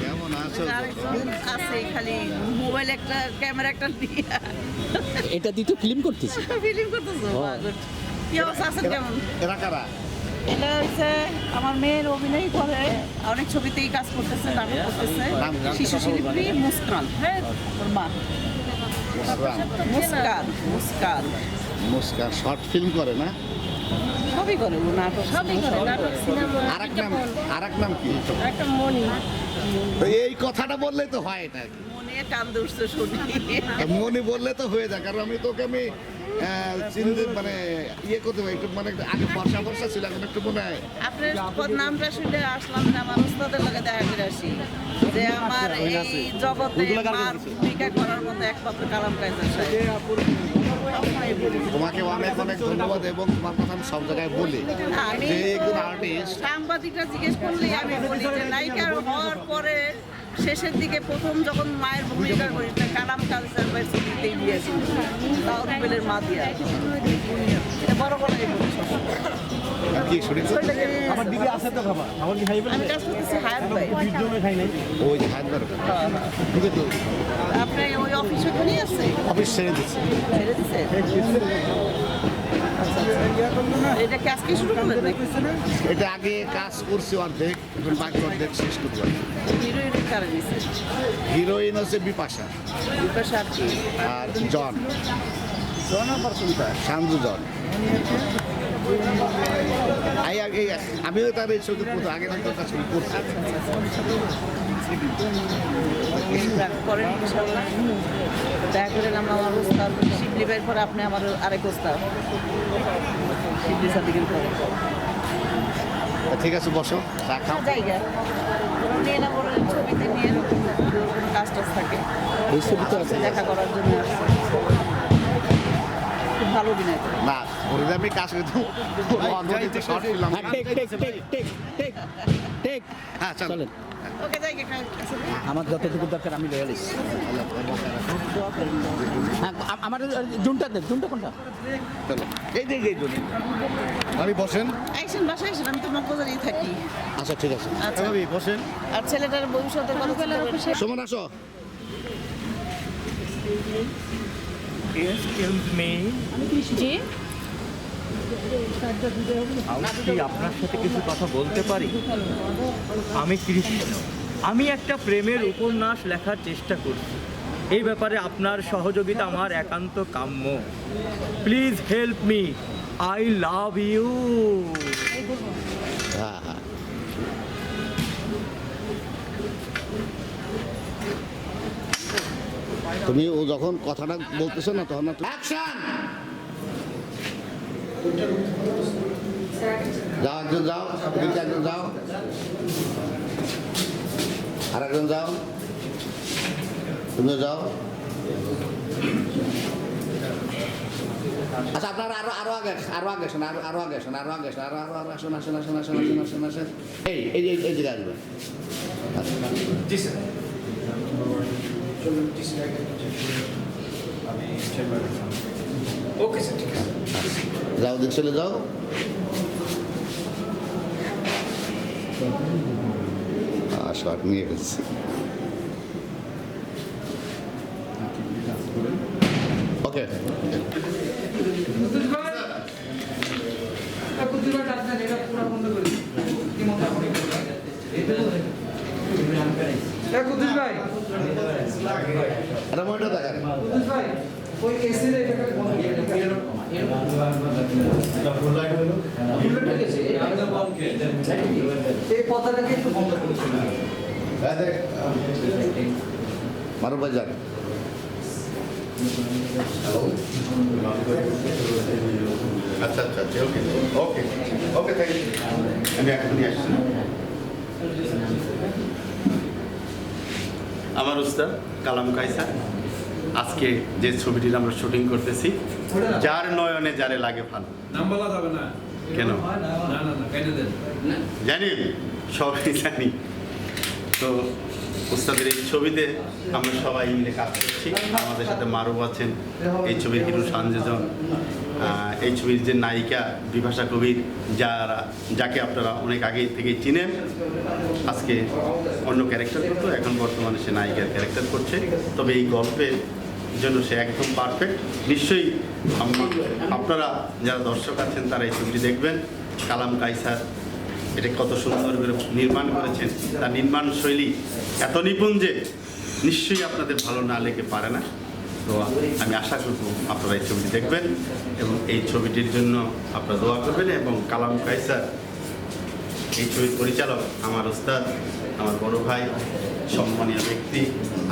কেমন আছো? আছে খালি মোবাইল একটা ক্যামেরা একটা দিয়ে এটা দিয়ে তো ফিল্ম করতেছি। ফিল্ম করতেছো? কি অবস্থা আছেন কেমন? এরা কারা? এটা হচ্ছে আমার মেয়ের অভিনয় করে, অনেক ছবিতেই কাজ করতেছে, নাটক করতেছে। শিশু শিল্পী মুস্কান, হ্যাঁ ওর মা মুস্কান। মুস্কান মুস্কান শর্ট ফিল্ম করে না? সবই করে, ও নাটক সবই করে, নাটক সিনেমা। আর এক নাম কি? একটা মনি। তো এই কথাটা বললেই তো হয় এটা। মনে কান দৌড়ছে শুনি। মনি বললে তো হয়ে যায়, কারণ আমি তোকে চিনতে মানে ইয়ে করতে পারি একটু, মানে আগে বর্ষা ছিল, এখন একটু মনে হয় আপনার নামটা শুনে আসলাম যে আমার ওস্তাদের লগে দেখা করে আসি, যে আমার এই জগতে মার ভূমিকা করার মতো একমাত্র কালাম কায়সার সাহেব। তোমাকে অনেক অনেক ধন্যবাদ, এবং তোমার কথা আমি সব জায়গায় বলি আমি যে একজন আর্টিস্ট। সাংবাদিকরা জিজ্ঞেস করলে আমি বলি যে নায়িকা হওয়ার পরে শেষের দিকে প্রথম যখন মায়ের ভূমিকা করি, কালাম কালচার ভার্সিটিতেই দিয়েছি, তাও রুবেলের মা দিয়া। এটা বড় বড় কি শুনেছো? আমার দিদি আছে তো বাবা, আমার কি খাইবে? আমি কাজ করতেছি হায়াত ভাই। বিদ্যুমে খাই নাই। ওই যে হায়দ্রাবাদ ঠিক আছে, আপনি ওই অফিস ওখানেই আছে? অফিস ছেড়ে দিচ্ছে। ছেড়ে দিছে? এটা কি আজকে শুরু করলেন নাকি? এটা আগে কাজ করছি অর্ধেক, এখন বাকি অর্ধেক শেষ করতে পারি। হিরোইন কারে নিছে? হিরোইন হচ্ছে বিপাশা বিপাশা আর কি? আর জন, জন আবার কোনটা? সাঞ্জু জন। আমিও তার এই ছবি আগে থেকে কাজ করছি। করেন ইনশাল্লাহ, দেখা করেন। আমরা আমার ওস্তাদ শিবলি ভাইয়ের পরে আপনি আমার আরেক ওস্তাদ শিবলি সাদিকের পরে। ঠিক আছে, বসো, চা খাও। জায়গা নিয়ে না, বড় ছবিতে নিয়ে কোনো কাজ টাজ থাকে, এই ছবিতে আছে। দেখা করার জন্য আসছে। খুব ভালো অভিনয় করে। না, ওর আমি কাজ করতে শর্ট ফিল্ম। হ্যাঁ চলেন। ওকে জায়গা আমার যতটুকু দরকার আমি লয়ে আইছি। আমার জুনটা দেখ, জুনটা কোনটা? চলো, এই যে এই জন্য আমি বসেন। আইসেন, বাসায় আইসেন, আমি তো মগবাজারেই থাকি। আচ্ছা ঠিক আছে, আচ্ছা বসেন। আর ছেলেটার ভবিষ্যতের কথা চিন্তা করবেন। সুমন আসো। এক্সকিউজ মি, জি, আমি কি আপনার সাথে কিছু কথা বলতে পারি? আমি কৃষ্ণ, আমি একটা প্রেমের উপন্যাস লেখার চেষ্টা করছি। এই ব্যাপারে আপনার সহযোগিতা আমার একান্ত কাম্য। Please help me, I love you. হ্যাঁ হ্যাঁ, তুমি ও যখন কথাটা বলতেছো না তখন অ্যাকশন। যাও, একজন যাও, একজন যাও, আর একজন যাও, তুমিও যাও। আচ্ছা, আপনারা আরো আগে শোনা, আরো আগে শোনা, শোনা। এই জায়গায় আসবে। জি স্যার। ওকে স্যার, ঠিক আছে। যাও, দিক চলে যাও। শর্ট নিয়ে গেছি। ওকে, এটা মনে দেখেন। ওই এসির এটা বন্ধ করে এই পদাটাকে একটু বন্ধ করে মারুফ ভাই যান। আচ্ছা, ওকে ওকে ওকে, থ্যাংক ইউ। আমি এখনই আসছি। আমার উস্তাদ কালাম কায়সার, আজকে যে ছবিটির আমরা শুটিং করতেছি, যার নয়নে যারে লাগে ভালো। নাম বলা যাবে না। কেন? না কেটে দেন। জানি, সবাই জানি। তো উস্তাদের এই ছবিতে আমরা সবাই মিলে কাজ করছি। আমাদের সাথে মারুফ আছেন, এই ছবির হিরো সঞ্জয় জন, এই ছবির যে নায়িকা বিভাষা কবির, যাকে আপনারা অনেক আগে থেকেই চিনেন, আজকে অন্য ক্যারেক্টার করতো, এখন বর্তমানে সে নায়িকার ক্যারেক্টার করছে। তবে এই গল্পের জন্য সে একদম পারফেক্ট। নিশ্চয়ই আপনারা যারা দর্শক আছেন তারা এই ছবিটি দেখবেন। কালাম কায়সার এটা কত সুন্দর করে নির্মাণ করেছেন, তার নির্মাণ শৈলী এত নিপুণ যে নিশ্চয়ই আপনাদের ভালো না লেগে পারে না। তো আমি আশা করব আপনারা এই ছবিটি দেখবেন এবং এই ছবিটির জন্য আপনারা দোয়া করবেন। এবং কালাম কায়সার এই ছবির পরিচালক আমার ওস্তাদ, আমার বড় ভাই, সম্মানীয় ব্যক্তি।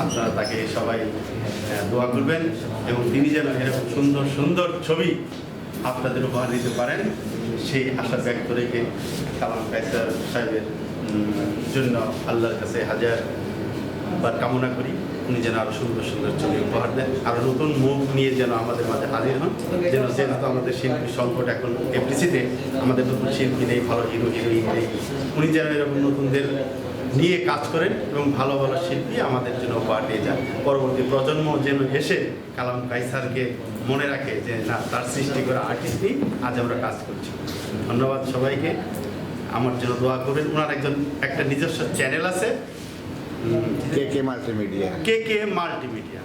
আপনারা তাকে সবাই দোয়া করবেন এবং তিনি যেন এরকম সুন্দর সুন্দর ছবি আপনাদের উপহার দিতে পারেন সেই আশা ব্যক্ত রেখে কালাম কায়সার সাহেবের জন্য আল্লাহর কাছে হাজারবার কামনা করি উনি যেন আরও সুন্দর সুন্দর ছবি উপহার দেন, আরও নতুন মুখ নিয়ে যেন আমাদের মাঝে হাজির হন। যেহেতু আমাদের শিল্পী সংকট এখন এফডিসিতে, আমাদের নতুন শিল্পী নেই, ভালো হিরো হিরোইন নেই, উনি যেন এরকম নতুনদের নিয়ে কাজ করেন এবং ভালো ভালো শিল্পী আমাদের জন্য উপহার দিয়ে যান। পরবর্তী প্রজন্ম যেন এসে কালাম কায়সারকে মনে রাখে যে না, তার সৃষ্টি করা আর্টিস্ট নিয়ে আজ আমরা কাজ করছি। ধন্যবাদ সবাইকে, আমার জন্য দোয়া করবেন। ওনার একটা নিজস্ব চ্যানেল আছে, কে মাল্টিমিডিয়া। কে মাল্টিমিডিয়া।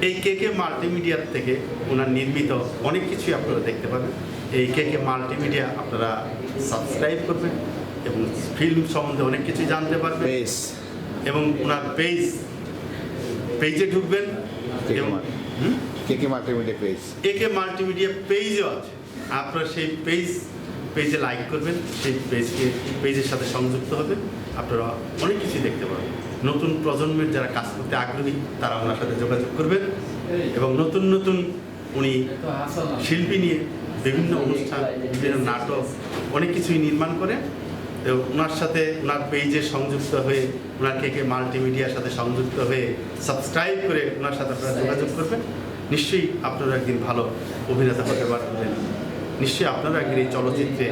এই কে মাল্টিমিডিয়ার থেকে ওনার নির্মিত অনেক কিছুই আপনারা দেখতে পাবেন। এই কে মাল্টিমিডিয়া আপনারা সাবস্ক্রাইব করবেন এবং ফিল্ম সম্বন্ধে অনেক কিছু জানতে পারবেন এবং ওনার পেজে ঢুকবেন এবং কে মাল্টিমিডিয়া পেজ, কে মাল্টিমিডিয়া পেজও আছে, আপনারা সেই পেজে লাইক করবেন, সেই পেজের সাথে সংযুক্ত হবেন, আপনারা অনেক কিছু দেখতে পাবেন। নতুন প্রজন্মের যারা কাজ করতে আগ্রহী তারা ওনার সাথে যোগাযোগ করবেন এবং নতুন নতুন উনি শিল্পী নিয়ে বিভিন্ন অনুষ্ঠান, বিভিন্ন নাটক অনেক কিছুই নির্মাণ করে। এবং ওনার সাথে ওনার পেজে সংযুক্ত হয়ে, ওনার কে মাল্টিমিডিয়ার সাথে সংযুক্ত হয়ে সাবস্ক্রাইব করে ওনার সাথে আপনারা যোগাযোগ করবেন। নিশ্চয়ই আপনারা একদিন ভালো অভিনেতা হতে পারবেন, নিশ্চয়ই আপনারা একদিন এই চলচ্চিত্রে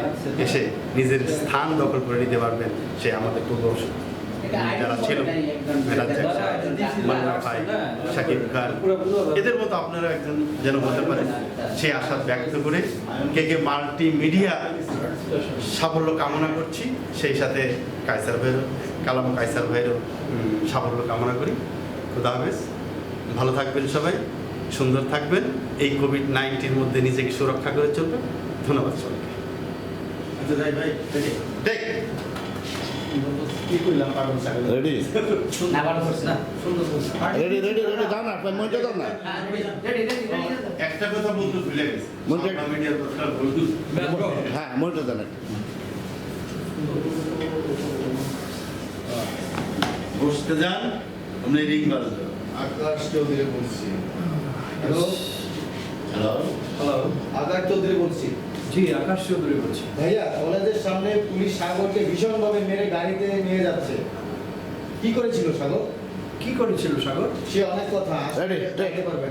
এসে নিজের স্থান দখল করে নিতে পারবেন। সে আমাদের পূর্ব যারা ছিল, রাজ্জাক সাহেব, মান্না ভাই, শাকিব খান, এদের মতো আপনারা একজন যেন হতে পারেন সেই আশা ব্যক্ত করে কে মাল্টিমিডিয়া সাফল্য কামনা করছি। সেই সাথে কালাম কায়সার ভাইয়েরও সাফল্য কামনা করি। খুদা হাফেজ, ভালো থাকবেন সবাই, সুন্দর থাকবেন, এই কোভিড-19 মধ্যে নিজেকে সুরক্ষা করে চলবেন। ধন্যবাদ সবাইকে। রেডি দাও না, মনটা দাও না। একটা কথা বলতে ভুলে গেছি, মিডিয়ার কথা বলতে, হ্যাঁ মনটা দাও না। বসতে যান, আপনি রিং বাজবে। আকাশ চৌধুরী বলছি। Hello hello, hello, Akash Chowdhury বলছি। জি, আকাশ চৌধুরী বলছি। ভাইয়া, কলেজের সামনে পুলিশ সাগরকে ভীষণভাবে মেরে গাড়িতে নিয়ে যাচ্ছে। কি করেছিল সাগর? কি করেছিল সাগর? সে অনেক কথা Ready, জানতে পারবেন।